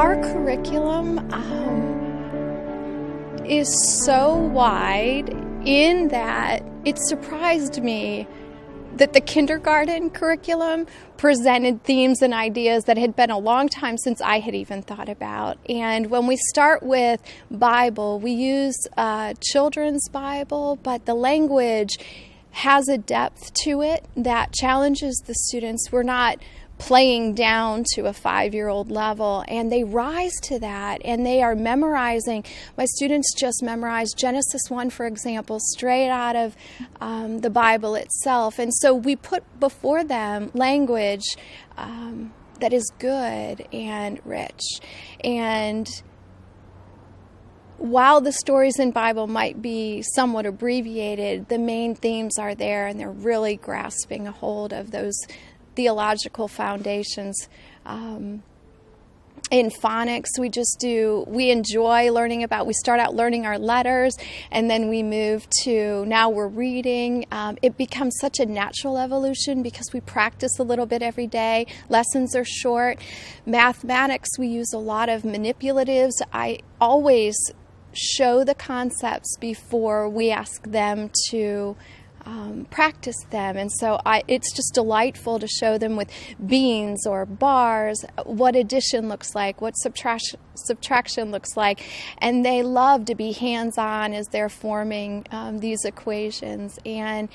Our curriculum is so wide in that it surprised me that the kindergarten curriculum presented themes and ideas that had been a long time since I had even thought about. And when we start with Bible, we use children's Bible, but the language has a depth to it that challenges the students. We're not playing down to a 5-year-old level, and they rise to that, and they are memorizing. My students just memorized Genesis 1, for example, straight out of the Bible itself. And so we put before them language that is good and rich. And while the stories in Bible might be somewhat abbreviated, the main themes are there, and they're really grasping a hold of those theological foundations. In phonics, we enjoy learning about, we start out learning our letters, and then we move to, now we're reading. It becomes such a natural evolution because we practice a little bit every day. Lessons are short. Mathematics, we use a lot of manipulatives. I always show the concepts before we ask them to practice them, and so it's just delightful to show them with beans or bars what addition looks like, what subtraction looks like, and they love to be hands-on as they're forming these equations. And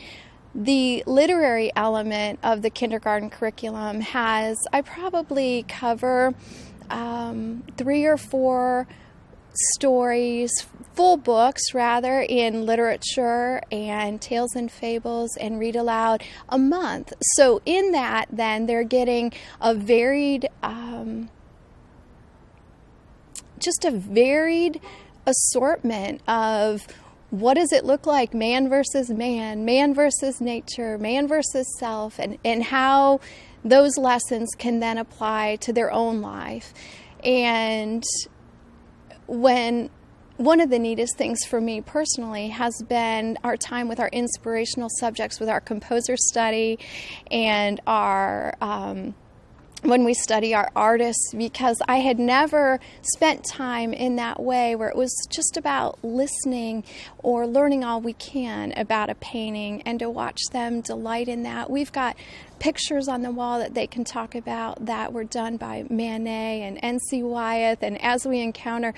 the literary element of the kindergarten curriculum I probably cover 3 or 4 stories, full books rather, in literature and tales and fables and read aloud a month. So in that, then, they're getting a varied, just a varied assortment of what does it look like, man versus nature, man versus self, and how those lessons can then apply to their own life. And one of the neatest things for me personally has been our time with our inspirational subjects, with our composer study and our when we study our artists, because I had never spent time in that way where it was just about listening or learning all we can about a painting, and to watch them delight in that. We've got pictures on the wall that they can talk about that were done by Manet and N.C. Wyeth, and as we encounter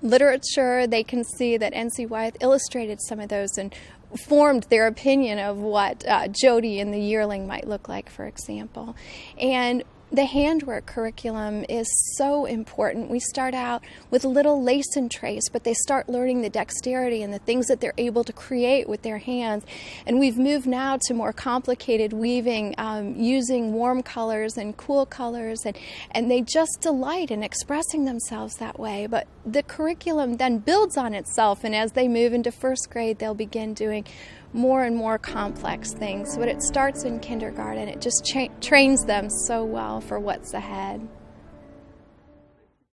literature, they can see that N.C. Wyeth illustrated some of those and formed their opinion of what Jody and the Yearling might look like, for example. And the handwork curriculum is so important. We start out with little lace and trace, but they start learning the dexterity and the things that they're able to create with their hands. And we've moved now to more complicated weaving, using warm colors and cool colors, and they just delight in expressing themselves that way. But the curriculum then builds on itself, and as they move into first grade, they'll begin doing more and more complex things. But it starts in kindergarten. It just trains them so well for what's ahead.